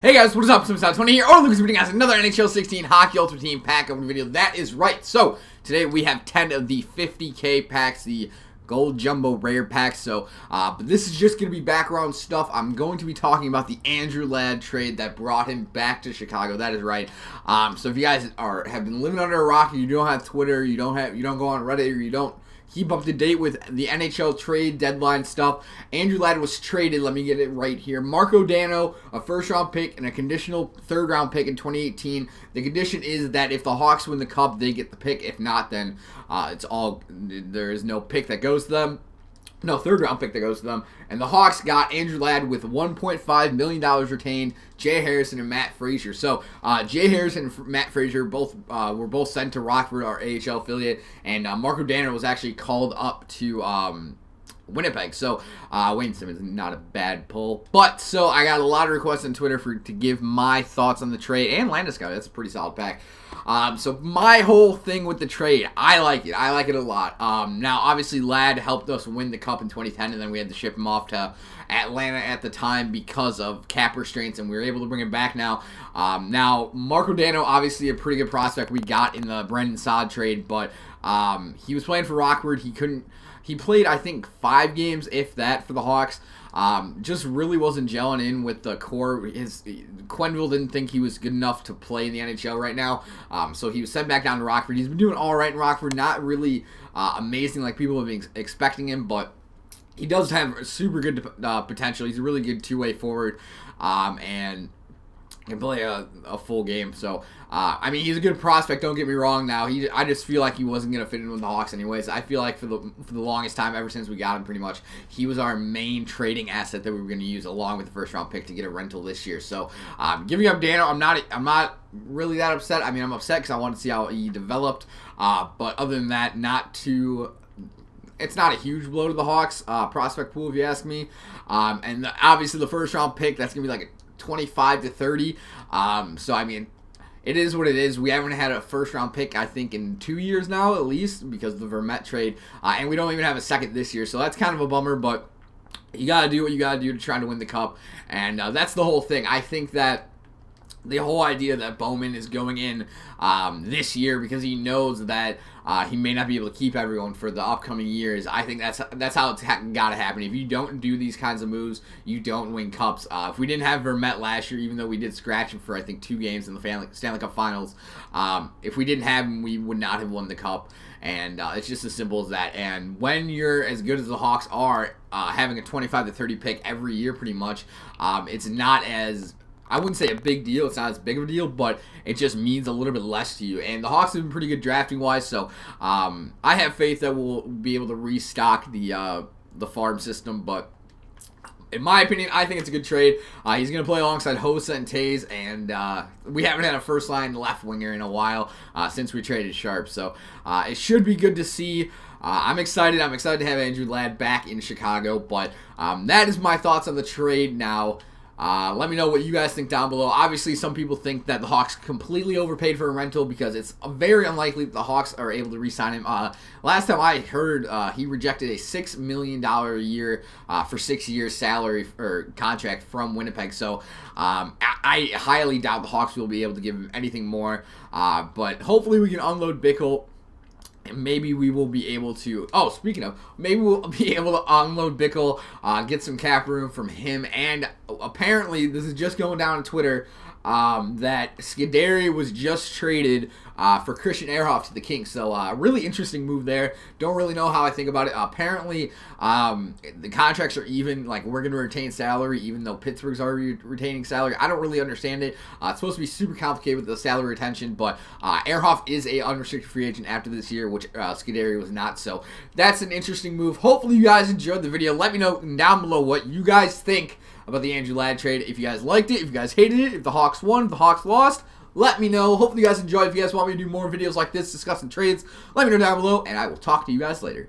Hey guys, what is up? Simside20 here, or Lucas bringing us another NHL 16 Hockey Ultimate Team pack opening video. That is right. So, today we have 10 of the 50K packs, the Gold Jumbo Rare packs. So, but this is just going to be background stuff. I'm going to be talking about the Andrew Ladd trade that brought him back to Chicago. That is right. So if you guys have been living under a rock, you don't have Twitter, you don't go on Reddit, or you don't keep up to date with the NHL trade deadline stuff, Andrew Ladd was traded. Let me get it right here. Marco Dano, a first-round pick, and a conditional third-round pick in 2018. The condition is that if the Hawks win the Cup, they get the pick. If not, then there is no pick that goes to them. No, third-round pick that goes to them. And the Hawks got Andrew Ladd with $1.5 million retained, Jay Harrison and Matt Frazier. So, Jay Harrison and Matt Frazier were both sent to Rockford, our AHL affiliate, and Marco Danner was actually called up to Winnipeg. So, Wayne Simmons, not a bad pull. But, so, I got a lot of requests on Twitter to give my thoughts on the trade, and Landeskog. That's a pretty solid pack. So my whole thing with the trade, I like it. I like it a lot. Now, obviously, Ladd helped us win the Cup in 2010, and then we had to ship him off to Atlanta at the time because of cap restraints, and we were able to bring him back now. Now, Marco Dano, obviously a pretty good prospect we got in the Brendan Saad trade, but he was playing for Rockford. He played, I think, 5 games, if that, for the Hawks. Just really wasn't gelling in with the core. Quenneville didn't think he was good enough to play in the NHL right now, so he was sent back down to Rockford. He's been doing all right in Rockford, not really amazing like people have been expecting him, but he does have super good potential. He's a really good two-way forward, and can play a full game. So, I mean, he's a good prospect, don't get me wrong. Now, I just feel like he wasn't going to fit in with the Hawks anyways. I feel like for the longest time, ever since we got him pretty much, he was our main trading asset that we were going to use along with the first-round pick to get a rental this year. So, giving up Dano, I'm not really that upset. I mean, I'm upset because I want to see how he developed. But other than that, it's not a huge blow to the Hawks prospect pool, if you ask me. And obviously, the first-round pick, that's going to be like a 25 to 30. So, I mean, it is what it is. We haven't had a first-round pick, I think, in 2 years now, at least, because of the Vermette trade. And we don't even have a second this year, so that's kind of a bummer, but you got to do what you got to do to try to win the Cup. And that's the whole thing. I think that the whole idea that Bowman is going in this year because he knows that he may not be able to keep everyone for the upcoming years, I think that's how it's got to happen. If you don't do these kinds of moves, you don't win Cups. If we didn't have Vermette last year, even though we did scratch him for, I think, 2 games in the Stanley Cup Finals, if we didn't have him, we would not have won the Cup. And it's just as simple as that. And when you're as good as the Hawks are, having a 25 to 30 pick every year pretty much, it's not as, I wouldn't say a big deal. It's not as big of a deal, but it just means a little bit less to you. And the Hawks have been pretty good drafting-wise, so I have faith that we'll be able to restock the farm system. But in my opinion, I think it's a good trade. He's going to play alongside Hossa and Taze, and we haven't had a first-line left winger in a while since we traded Sharp. So it should be good to see. I'm excited. I'm excited to have Andrew Ladd back in Chicago. But that is my thoughts on the trade now. Let me know what you guys think down below. Obviously, some people think that the Hawks completely overpaid for a rental because it's very unlikely that the Hawks are able to re-sign him. Last time I heard, he rejected a $6 million a year for 6 years salary or contract from Winnipeg. So I highly doubt the Hawks will be able to give him anything more. But hopefully we can unload Bickle. Maybe we will be able to, speaking of, maybe we'll be able to unload Bickle, get some cap room from him, and apparently, this is just going down on Twitter, that Scuderi was just traded for Christian Ehrhoff to the Kings. So, really interesting move there. Don't really know how I think about it. Apparently, the contracts are even. Like, we're going to retain salary, even though Pittsburgh's already retaining salary. I don't really understand it. It's supposed to be super complicated with the salary retention, but Ehrhoff is a unrestricted free agent after this year, which Scuderi was not. So, that's an interesting move. Hopefully, you guys enjoyed the video. Let me know down below what you guys think about the Andrew Ladd trade. If you guys liked it, if you guys hated it, if the Hawks won, if the Hawks lost, let me know. Hopefully you guys enjoyed. If you guys want me to do more videos like this discussing trades, let me know down below, and I will talk to you guys later.